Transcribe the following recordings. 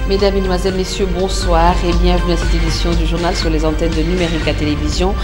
Mesdames, Mesdemoiselles, Messieurs, bonsoir et bienvenue à cette édition du journal sur les antennes de Numérica Télévision.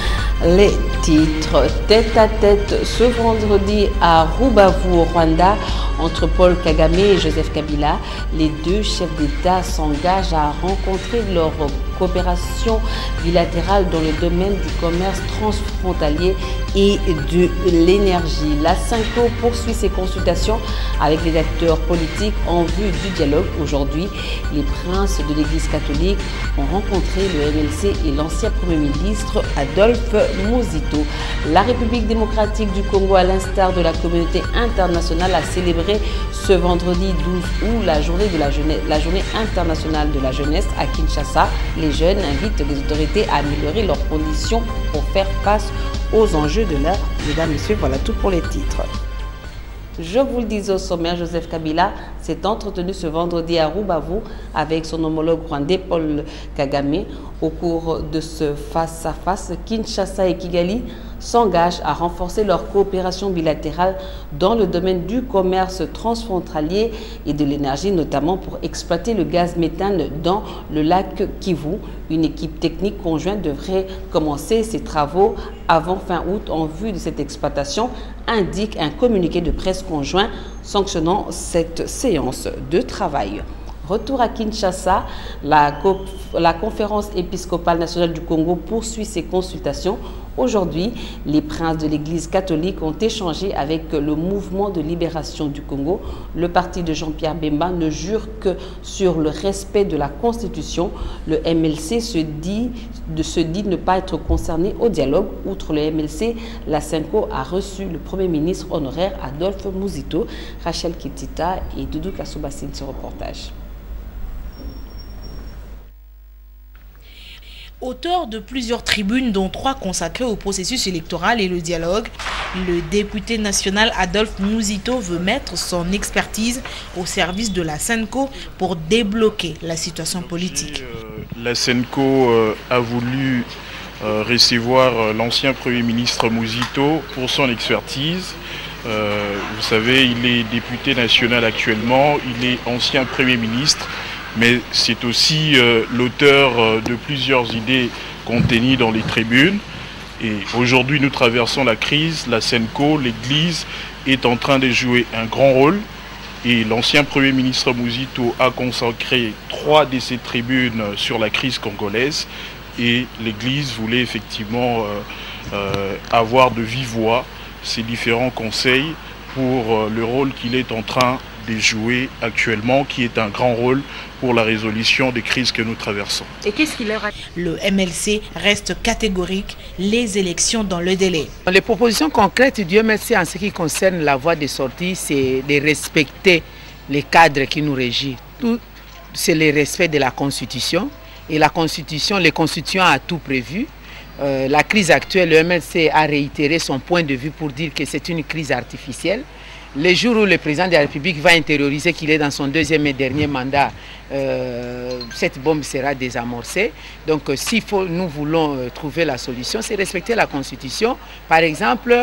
Les titres. Tête à tête ce vendredi à Rubavu, au Rwanda, entre Paul Kagame et Joseph Kabila. Les deux chefs d'État s'engagent à rencontrer leur coopération bilatérale dans le domaine du commerce transfrontalier et de l'énergie. La SENCO poursuit ses consultations avec les acteurs politiques en vue du dialogue. Aujourd'hui, les princes de l'Église catholique ont rencontré le MLC et l'ancien Premier ministre Adolphe Muzito. La République démocratique du Congo, à l'instar de la communauté internationale, a célébré ce vendredi 12 août la journée internationale de la jeunesse à Kinshasa. Les jeunes invitent les autorités à améliorer leurs conditions pour faire face aux enjeux de l'heure. Mesdames, Messieurs, voilà tout pour les titres. Je vous le disais au sommaire, Joseph Kabila s'est entretenu ce vendredi à Rubavu avec son homologue rwandais Paul Kagame. Au cours de ce face-à-face, Kinshasa et Kigali s'engagent à renforcer leur coopération bilatérale dans le domaine du commerce transfrontalier et de l'énergie, notamment pour exploiter le gaz méthane dans le lac Kivu. Une équipe technique conjointe devrait commencer ses travaux avant fin août en vue de cette exploitation, indique un communiqué de presse conjoint sanctionnant cette séance de travail. Retour à Kinshasa, la conférence épiscopale nationale du Congo poursuit ses consultations. Aujourd'hui, les princes de l'Église catholique ont échangé avec le mouvement de libération du Congo. Le parti de Jean-Pierre Bemba ne jure que sur le respect de la Constitution. Le MLC se dit ne pas être concerné au dialogue. Outre le MLC, la SENCO a reçu le Premier ministre honoraire Adolphe Muzito. Rachel Kitita et Doudou Kassobassine, ce reportage. Auteur de plusieurs tribunes, dont 3 consacrées au processus électoral et le dialogue, le député national Adolphe Muzito veut mettre son expertise au service de la SENCO pour débloquer la situation politique. La SENCO a voulu recevoir l'ancien Premier ministre Muzito pour son expertise. Vous savez, il est député national actuellement, il est ancien Premier ministre. Mais c'est aussi l'auteur de plusieurs idées contenues dans les tribunes. Et aujourd'hui, nous traversons la crise. La SENCO, l'Église, est en train de jouer un grand rôle. Et l'ancien Premier ministre Muzito a consacré 3 de ces tribunes sur la crise congolaise. Et l'Église voulait effectivement avoir de vive voix ces différents conseils pour le rôle qu'il est en train de jouer actuellement, qui est un grand rôle pour la résolution des crises que nous traversons. Et qu'est-ce qu'il leur a... Le MLC reste catégorique, les élections dans le délai. Les propositions concrètes du MLC en ce qui concerne la voie de sortie, c'est de respecter les cadres qui nous régissent. C'est le respect de la Constitution. Et la Constitution, les constituants a tout prévu. La crise actuelle, le MLC a réitéré son point de vue pour dire que c'est une crise artificielle. Les jours où le président de la République va intérioriser qu'il est dans son 2e et dernier mandat, cette bombe sera désamorcée. Donc si nous voulons trouver la solution, c'est respecter la Constitution. Par exemple,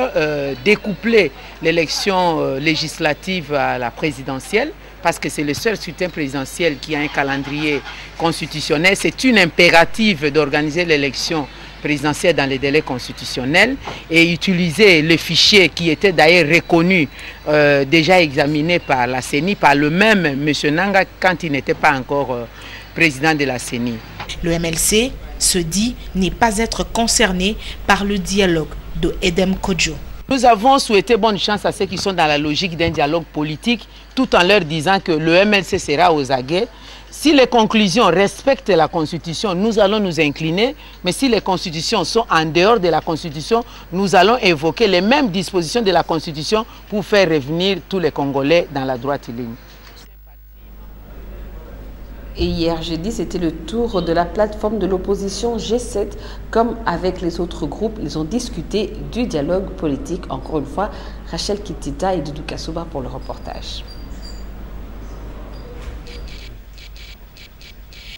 découpler l'élection législative à la présidentielle, parce que c'est le seul scrutin présidentiel qui a un calendrier constitutionnel. C'est une impérative d'organiser l'élection présidentielle dans les délais constitutionnels et utiliser le fichier qui était d'ailleurs reconnu, déjà examiné par la CENI, par le même M. Nanga quand il n'était pas encore président de la CENI. Le MLC se dit ne pas être concerné par le dialogue de Edem Kodjo. Nous avons souhaité bonne chance à ceux qui sont dans la logique d'un dialogue politique, tout en leur disant que le MLC sera aux aguets. Si les conclusions respectent la Constitution, nous allons nous incliner. Mais si les constitutions sont en dehors de la Constitution, nous allons évoquer les mêmes dispositions de la Constitution pour faire revenir tous les Congolais dans la droite ligne. Et hier jeudi, c'était le tour de la plateforme de l'opposition G7. Comme avec les autres groupes, ils ont discuté du dialogue politique. Encore une fois, Rachel Kitita et Doudou Kassoba pour le reportage.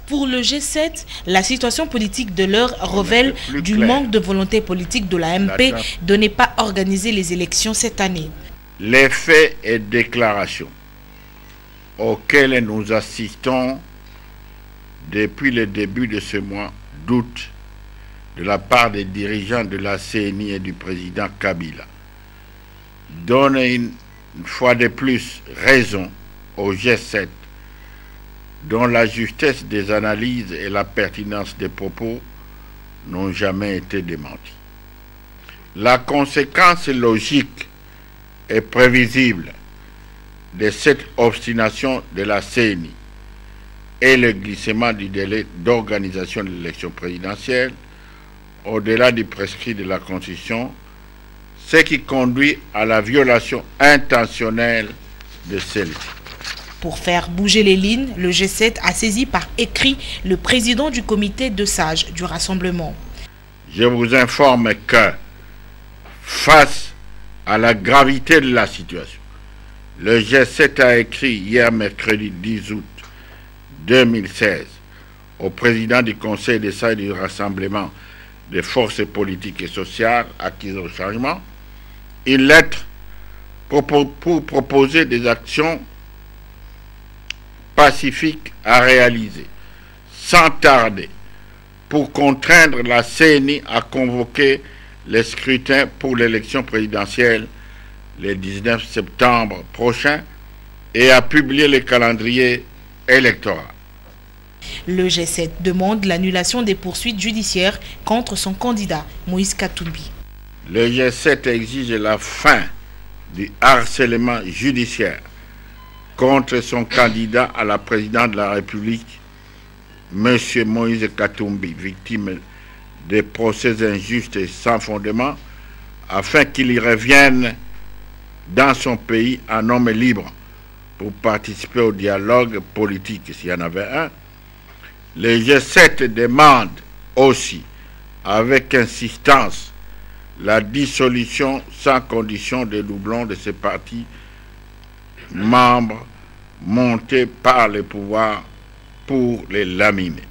Pour le G7, la situation politique de l'heure révèle du manque de volonté politique de la MP de ne pas organiser les élections cette année. Les faits et déclarations auxquels nous assistons depuis le début de ce mois d'août de la part des dirigeants de la CENI et du président Kabila donne une fois de plus raison au G7, dont la justesse des analyses et la pertinence des propos n'ont jamais été démenties. La conséquence logique et prévisible de cette obstination de la CENI et le glissement du délai d'organisation de l'élection présidentielle au-delà du prescrit de la Constitution, ce qui conduit à la violation intentionnelle de celle-ci. Pour faire bouger les lignes, le G7 a saisi par écrit le président du comité de sages du rassemblement. Je vous informe que, face à la gravité de la situation, le G7 a écrit hier mercredi 10 août 2016 au président du Conseil des sages du rassemblement des forces politiques et sociales acquises au changement une lettre pour proposer des actions pacifiques à réaliser sans tarder pour contraindre la CENI à convoquer les scrutins pour l'élection présidentielle le 19 septembre prochain et à publier le calendrier électoral. Le G7 demande l'annulation des poursuites judiciaires contre son candidat, Moïse Katumbi. Le G7 exige la fin du harcèlement judiciaire contre son candidat à la présidence de la République, M. Moïse Katumbi, victime de procès injustes et sans fondement, afin qu'il y revienne dans son pays un homme libre pour participer au dialogue politique, s'il y en avait un. Le G7 demande aussi, avec insistance, la dissolution sans condition des doublons de ces partis membres montés par le pouvoir pour les laminer.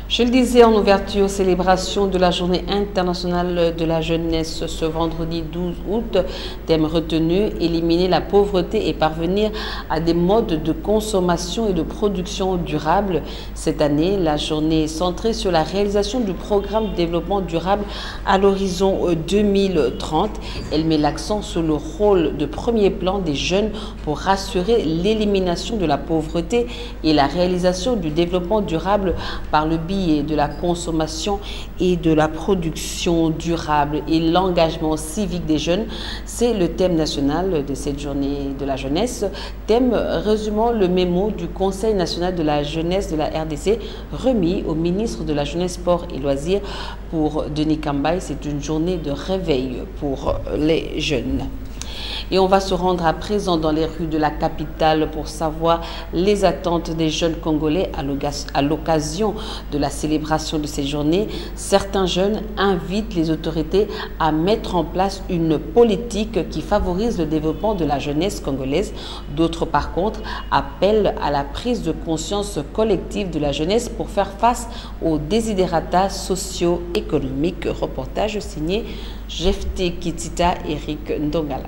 Je le disais en ouverture, célébration de la journée internationale de la jeunesse ce vendredi 12 août. Thème retenu, éliminer la pauvreté et parvenir à des modes de consommation et de production durables. Cette année, la journée est centrée sur la réalisation du programme de développement durable à l'horizon 2030. Elle met l'accent sur le rôle de premier plan des jeunes pour assurer l'élimination de la pauvreté et la réalisation du développement durable par le biais de la consommation et de la production durable et l'engagement civique des jeunes. C'est le thème national de cette journée de la jeunesse. Thème résumant le mémo du Conseil national de la jeunesse de la RDC remis au ministre de la Jeunesse, Sport et Loisirs. Pour Denis Kambaye, c'est une journée de réveil pour les jeunes. Et on va se rendre à présent dans les rues de la capitale pour savoir les attentes des jeunes Congolais à l'occasion de la célébration de ces journées. Certains jeunes invitent les autorités à mettre en place une politique qui favorise le développement de la jeunesse congolaise. D'autres, par contre, appellent à la prise de conscience collective de la jeunesse pour faire face aux désidératas socio-économiques. Reportage signé Jefté Kitita, Eric Ndongala.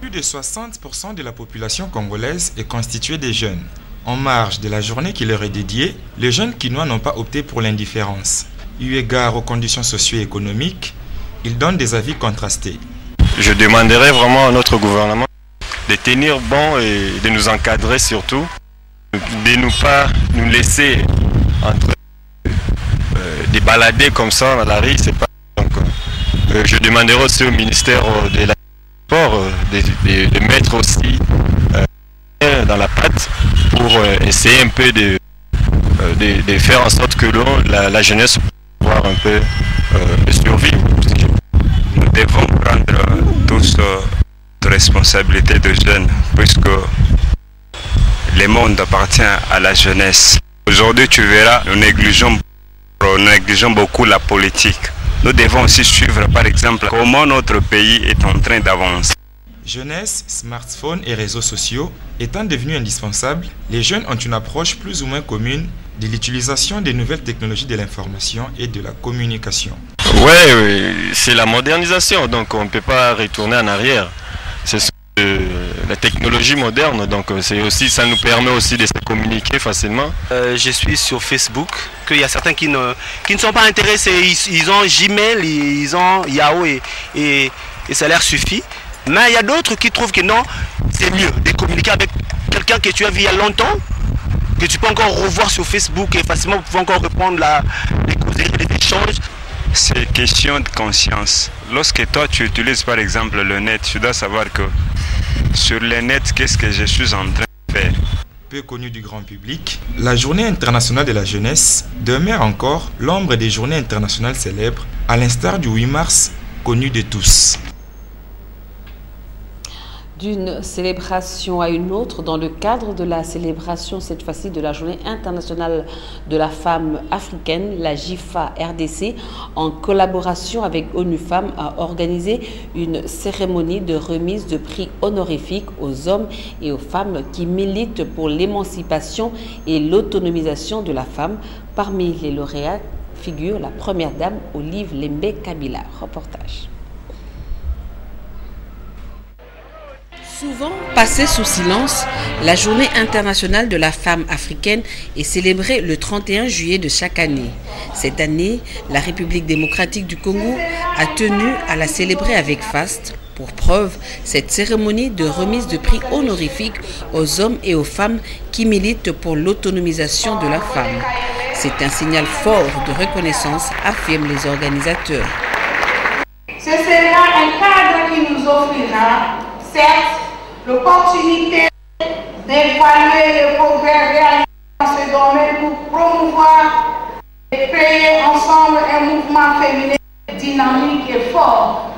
Plus de 60% de la population congolaise est constituée de jeunes. En marge de la journée qui leur est dédiée, les jeunes quinois n'ont pas opté pour l'indifférence. Eu égard aux conditions socio-économiques, ils donnent des avis contrastés. Je demanderai vraiment à notre gouvernement de tenir bon et de nous encadrer surtout, de ne pas nous laisser des balader comme ça dans la rue. Pas... Donc, je demanderai aussi au ministère de la de mettre aussi dans la pâte pour essayer un peu de faire en sorte que la jeunesse puisse avoir un peu de survie. Nous devons prendre tous notre responsabilité de jeunes puisque le monde appartient à la jeunesse. Aujourd'hui, tu verras, nous négligeons beaucoup la politique. Nous devons aussi suivre, par exemple, comment notre pays est en train d'avancer. Jeunesse, smartphones et réseaux sociaux étant devenus indispensables, les jeunes ont une approche plus ou moins commune de l'utilisation des nouvelles technologies de l'information et de la communication. Oui, c'est la modernisation, donc on ne peut pas retourner en arrière. C'est ce que la technologie moderne, donc c'est aussi, ça nous permet aussi de se communiquer facilement. Je suis sur Facebook, qu'il y a certains qui ne sont pas intéressés, ils ont Gmail, ils ont Yahoo et ça leur suffit. Mais il y a d'autres qui trouvent que non, c'est mieux de communiquer avec quelqu'un que tu as vu il y a longtemps, que tu peux encore revoir sur Facebook et facilement vous pouvez encore reprendre les causeries, les échanges. C'est question de conscience. Lorsque toi tu utilises par exemple le net, tu dois savoir que sur le net, qu'est-ce que je suis en train de faire. Peu connue du grand public, la Journée internationale de la jeunesse demeure encore l'ombre des journées internationales célèbres, à l'instar du 8 mars connu de tous. D'une célébration à une autre, dans le cadre de la célébration, cette fois-ci de la Journée internationale de la femme africaine, la JIFA RDC, en collaboration avec ONU Femmes, a organisé une cérémonie de remise de prix honorifiques aux hommes et aux femmes qui militent pour l'émancipation et l'autonomisation de la femme. Parmi les lauréats figure la première dame Olive Lembe Kabila. Reportage. Souvent passée sous silence, la Journée internationale de la femme africaine est célébrée le 31 juillet de chaque année. Cette année, la République démocratique du Congo a tenu à la célébrer avec faste. Pour preuve, cette cérémonie de remise de prix honorifiques aux hommes et aux femmes qui militent pour l'autonomisation de la femme. C'est un signal fort de reconnaissance, affirment les organisateurs. Ce sera un cadre qui nous offrira, certes, l'opportunité d'évaluer le progrès réalisé dans ce domaine pour promouvoir et créer ensemble un mouvement féminin dynamique et fort.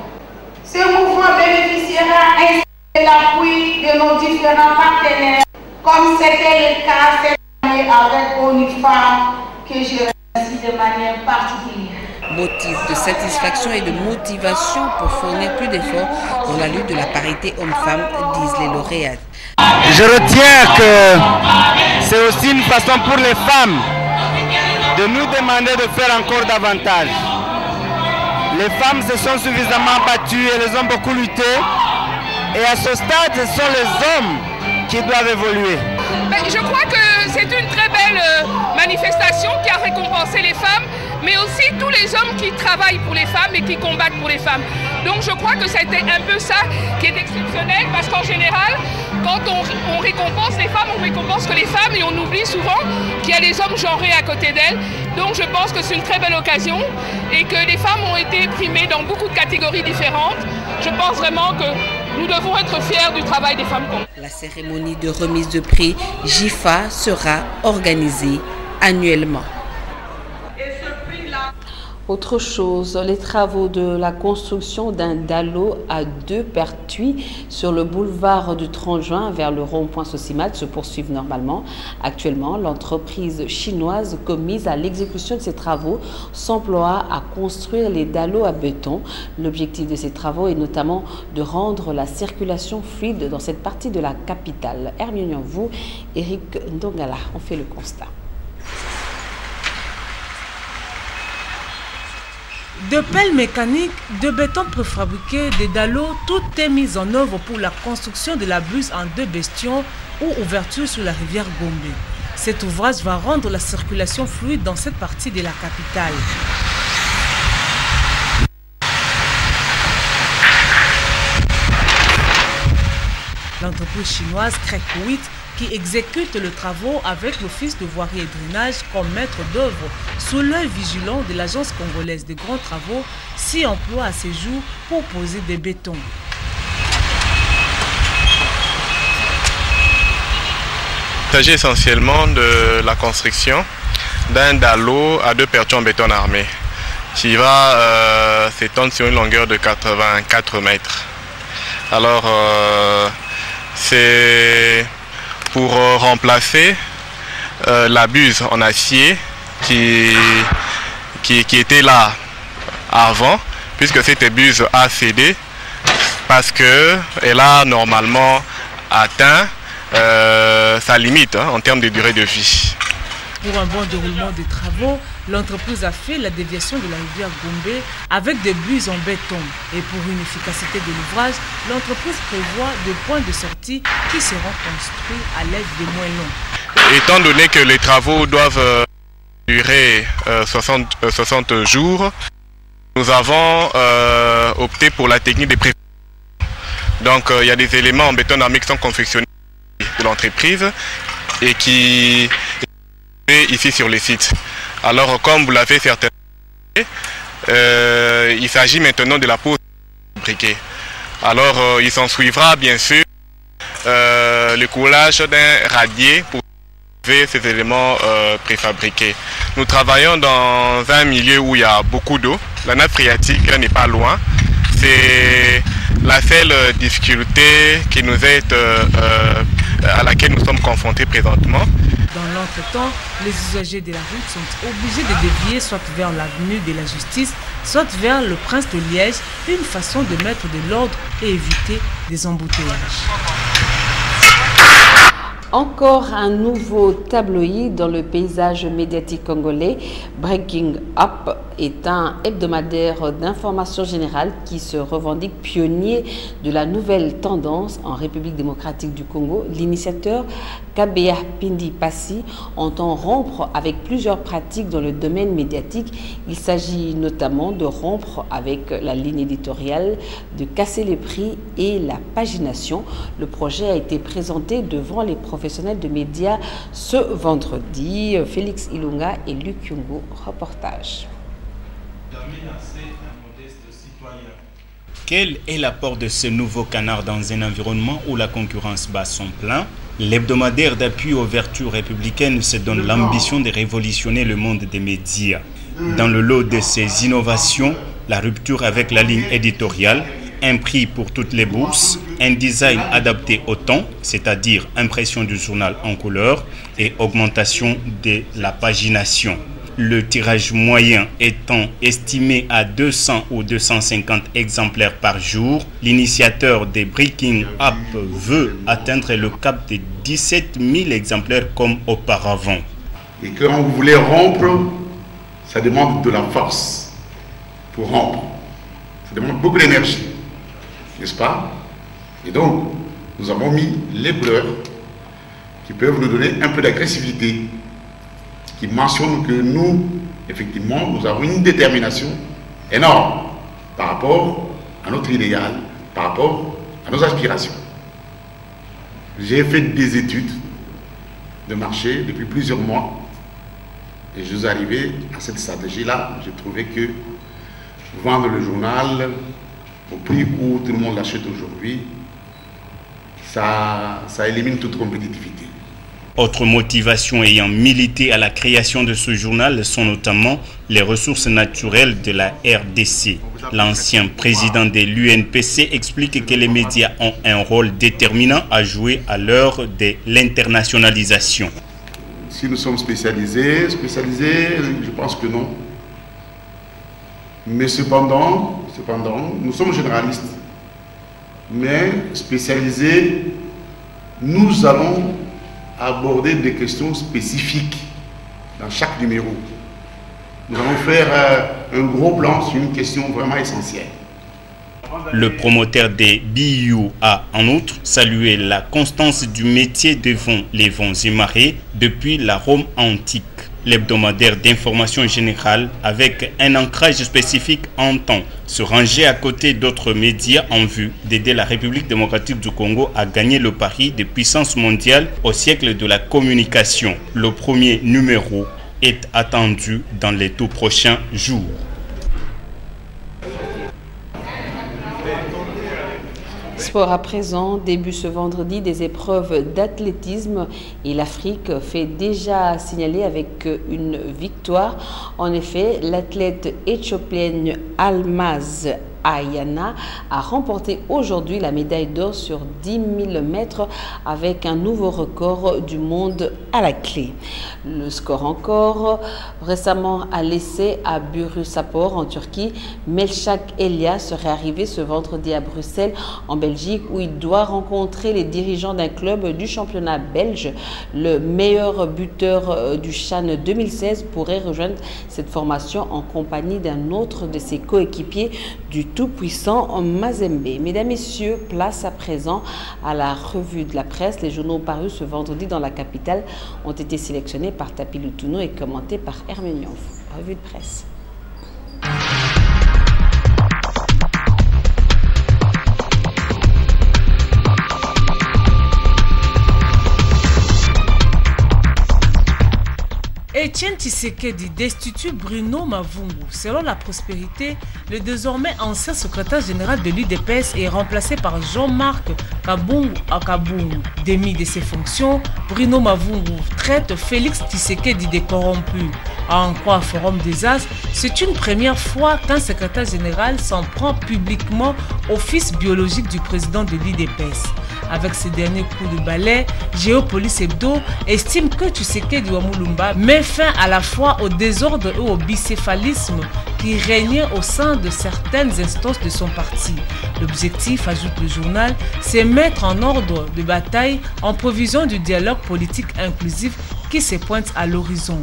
Ce mouvement bénéficiera ainsi de l'appui de nos différents partenaires, comme c'était le cas cette année avec ONU Femmes, que je remercie de manière particulière. Motif de satisfaction et de motivation pour fournir plus d'efforts dans la lutte de la parité homme-femme, disent les lauréates. Je retiens que c'est aussi une façon pour les femmes de nous demander de faire encore davantage. Les femmes se sont suffisamment battues, elles ont beaucoup lutté. Et à ce stade, ce sont les hommes qui doivent évoluer. Je crois que c'est une très belle manifestation qui a récompensé les femmes, mais aussi tous les hommes qui travaillent pour les femmes et qui combattent pour les femmes. Donc je crois que c'était un peu ça qui est exceptionnel, parce qu'en général, quand on récompense les femmes, on récompense que les femmes et on oublie souvent qu'il y a les hommes genrés à côté d'elles. Donc je pense que c'est une très belle occasion et que les femmes ont été primées dans beaucoup de catégories différentes. Je pense vraiment que nous devons être fiers du travail des femmes. La cérémonie de remise de prix JIFA sera organisée annuellement. Autre chose, les travaux de la construction d'un dallo à 2 pertuis sur le boulevard du 30 juin vers le rond-point Sosimat se poursuivent normalement. Actuellement, l'entreprise chinoise commise à l'exécution de ces travaux s'emploie à construire les dallos à béton. L'objectif de ces travaux est notamment de rendre la circulation fluide dans cette partie de la capitale. Hermine vous, Eric Ndongala, on fait le constat. De pelles mécaniques, de béton préfabriqué, des dallos, tout est mis en œuvre pour la construction de la buse en 2 bastions ou ouverture sur la rivière Gombe. Cet ouvrage va rendre la circulation fluide dans cette partie de la capitale. L'entreprise chinoise Craig-Huit qui exécute le travaux avec l'Office de voirie et drainage comme maître d'œuvre sous l'œil vigilant de l'Agence congolaise des grands travaux s'y emploie à ses jours pour poser des bétons. Il s'agit essentiellement de la construction d'un dallo à 2 pertuis en béton armé qui va s'étendre sur une longueur de 84 mètres. Alors, c'est pour remplacer la buse en acier qui était là avant, puisque cette buse a cédé parce qu'elle a normalement atteint sa limite en termes de durée de vie. Pour un bon déroulement des travaux, l'entreprise a fait la déviation de la rivière Gombe avec des buses en béton. Et pour une efficacité de l'ouvrage, l'entreprise prévoit des points de sortie qui seront construits à l'aide des moellons. Étant donné que les travaux doivent durer 60 jours, nous avons opté pour la technique des préfectures. Donc il y a des éléments en béton armé qui sont confectionnés de l'entreprise et qui sont ici sur les sites. Alors comme vous l'avez certainement dit, il s'agit maintenant de la pose du briquet. Alors il s'en suivra bien sûr le coulage d'un radier pour trouver ces éléments préfabriqués. Nous travaillons dans un milieu où il y a beaucoup d'eau. La nappe phréatique n'est pas loin. C'est la seule difficulté qui nous est, à laquelle nous sommes confrontés présentement. Dans l'entretemps, les usagers de la route sont obligés de dévier soit vers l'avenue de la Justice, soit vers le Prince de Liège, une façon de mettre de l'ordre et éviter des embouteillages. Encore un nouveau tabloïd dans le paysage médiatique congolais. Breaking Up est un hebdomadaire d'information générale qui se revendique pionnier de la nouvelle tendance en République démocratique du Congo. L'initiateur Kabeya Pindi Passi entend rompre avec plusieurs pratiques dans le domaine médiatique. Il s'agit notamment de rompre avec la ligne éditoriale, de casser les prix et la pagination. Le projet a été présenté devant les professionnels de médias ce vendredi. Félix Ilunga et Luc Yungo, reportage. Quel est l'apport de ce nouveau canard dans un environnement où la concurrence bat son plein? L'hebdomadaire d'appui aux vertus républicaines se donne l'ambition de révolutionner le monde des médias. Dans le lot de ces innovations, la rupture avec la ligne éditoriale, un prix pour toutes les bourses, un design adapté au temps, c'est-à-dire impression du journal en couleur et augmentation de la pagination. Le tirage moyen étant estimé à 200 ou 250 exemplaires par jour, l'initiateur des Breaking Up veut atteindre le cap de 17 000 exemplaires comme auparavant. Et quand vous voulez rompre, ça demande de la force pour rompre. Ça demande beaucoup d'énergie, n'est-ce pas? Et donc, nous avons mis les couleurs qui peuvent nous donner un peu d'agressivité, qui mentionnent que nous, effectivement, nous avons une détermination énorme par rapport à notre idéal, par rapport à nos aspirations. J'ai fait des études de marché depuis plusieurs mois et je suis arrivé à cette stratégie-là. J'ai trouvé que vendre le journal au prix où tout le monde l'achète aujourd'hui, ça élimine toute compétitivité. Autre motivation ayant milité à la création de ce journal sont notamment les ressources naturelles de la RDC. L'ancien président de l'UNPC explique que les médias ont un rôle déterminant à jouer à l'heure de l'internationalisation. Si nous sommes spécialisés, je pense que non. Mais cependant, nous sommes généralistes. Mais spécialisés, nous allons aborder des questions spécifiques dans chaque numéro. Nous allons faire un gros plan sur une question vraiment essentielle. Le promoteur des BU a en outre salué la constance du métier devant les vents et marées depuis la Rome antique. L'hebdomadaire d'information générale, avec un ancrage spécifique, entend se ranger à côté d'autres médias en vue d'aider la République démocratique du Congo à gagner le pari de puissance mondiale au siècle de la communication. Le premier numéro est attendu dans les tout prochains jours. Sport à présent, début ce vendredi des épreuves d'athlétisme et l'Afrique fait déjà signaler avec une victoire. En effet, l'athlète éthiopienne Almaz Ayana a remporté aujourd'hui la médaille d'or sur 10 000 mètres avec un nouveau record du monde à la clé. Le score encore, récemment à l'essai à Bursaspor en Turquie, Melchak Elia serait arrivé ce vendredi à Bruxelles en Belgique où il doit rencontrer les dirigeants d'un club du championnat belge. Le meilleur buteur du CHAN 2016 pourrait rejoindre cette formation en compagnie d'un autre de ses coéquipiers du tout-puissant Mazembe. Mesdames, Messieurs, place à présent à la revue de la presse. Les journaux parus ce vendredi dans la capitale ont été sélectionnés par Tapi Lutuno et commentés par Hermé Niouf. Revue de presse. Etienne Tshisekedi destitue Bruno Mavungu. Selon la Prospérité, le désormais ancien secrétaire général de l'UDPS est remplacé par Jean-Marc Kabungu Akabungu. Démis de ses fonctions, Bruno Mavungu traite Félix Tshisekedi de corrompu. À en croire Forum des As, c'est une première fois qu'un secrétaire général s'en prend publiquement au fils biologique du président de l'UDPS. Avec ces derniers coups de balai, Géopolis Hebdo estime que Tshisekedi Wamulumba met fin à la fois au désordre et au bicéphalisme qui régnait au sein de certaines instances de son parti. L'objectif, ajoute le journal, c'est mettre en ordre de bataille en provision du dialogue politique inclusif qui se pointe à l'horizon.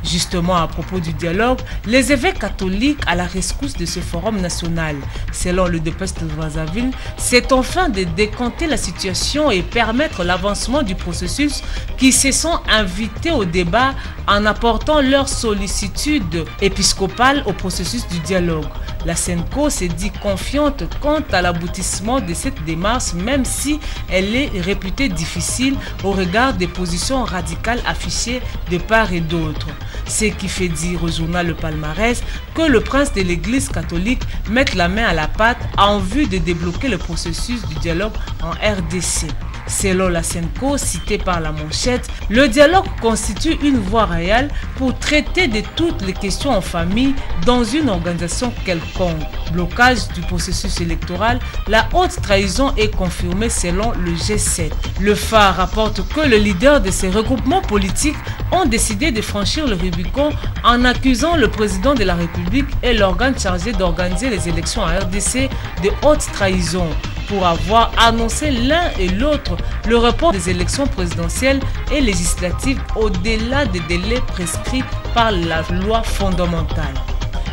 Justement, à propos du dialogue, les évêques catholiques à la rescousse de ce forum national. Selon le dépêche de Brazzaville, c'est enfin de décanter la situation et permettre l'avancement du processus qui se sont invités au débat en apportant leur sollicitude épiscopale au processus du dialogue. La SENCO s'est dit confiante quant à l'aboutissement de cette démarche, même si elle est réputée difficile au regard des positions radicales affichées de part et d'autre. Ce qui fait dire au journal Le Palmarès que le prince de l'église catholique mette la main à la pâte en vue de débloquer le processus du dialogue en RDC. Selon la SENCO, citée par la manchette, le dialogue constitue une voie réelle pour traiter de toutes les questions en famille dans une organisation quelconque. Blocage du processus électoral, la haute trahison est confirmée selon le G7. Le Phare rapporte que le leader de ces regroupements politiques ont décidé de franchir le Rubicon en accusant le président de la République et l'organe chargé d'organiser les élections en RDC de haute trahison, pour avoir annoncé l'un et l'autre le report des élections présidentielles et législatives au-delà des délais prescrits par la loi fondamentale.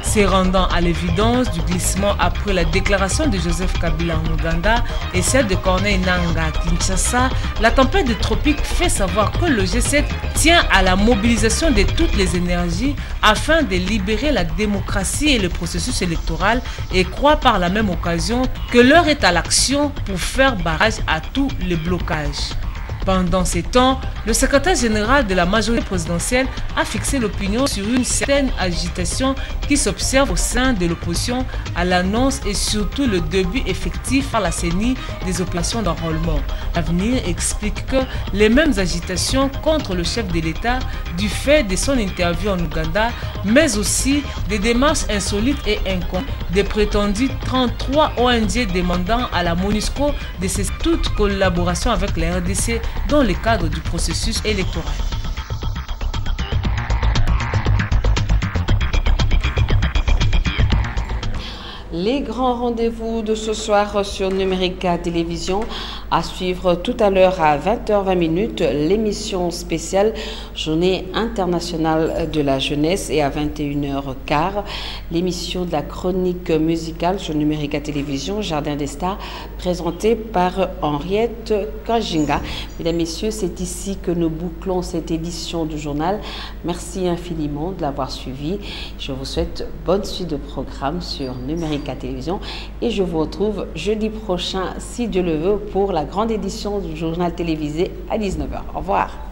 Se rendant à l'évidence du glissement après la déclaration de Joseph Kabila en Ouganda et celle de Corneille Nangaa à Kinshasa, la tempête de tropique fait savoir que le G7 tient à la mobilisation de toutes les énergies afin de libérer la démocratie et le processus électoral et croit par la même occasion que l'heure est à l'action pour faire barrage à tous les blocages. Pendant ces temps, le secrétaire général de la majorité présidentielle a fixé l'opinion sur une certaine agitation qui s'observe au sein de l'opposition à l'annonce et surtout le début effectif par la CENI des opérations d'enrôlement. L'avenir explique que les mêmes agitations contre le chef de l'État du fait de son interview en Ouganda, mais aussi des démarches insolites et inconnues des prétendus 33 ONG demandant à la MONUSCO de cesser toute collaboration avec la RDC dans le cadre du processus électoral. Les grands rendez-vous de ce soir sur Numérica Télévision. À suivre tout à l'heure à 20h20, l'émission spéciale Journée internationale de la jeunesse et à 21h15, l'émission de la chronique musicale sur Numérica Télévision, Jardin des Stars, présentée par Henriette Kajinga. Mesdames, Messieurs, c'est ici que nous bouclons cette édition du journal. Merci infiniment de l'avoir suivi. Je vous souhaite bonne suite de programme sur Numérica Télévision et je vous retrouve jeudi prochain, si Dieu le veut, pour la grande édition du journal télévisé à 19h. Au revoir.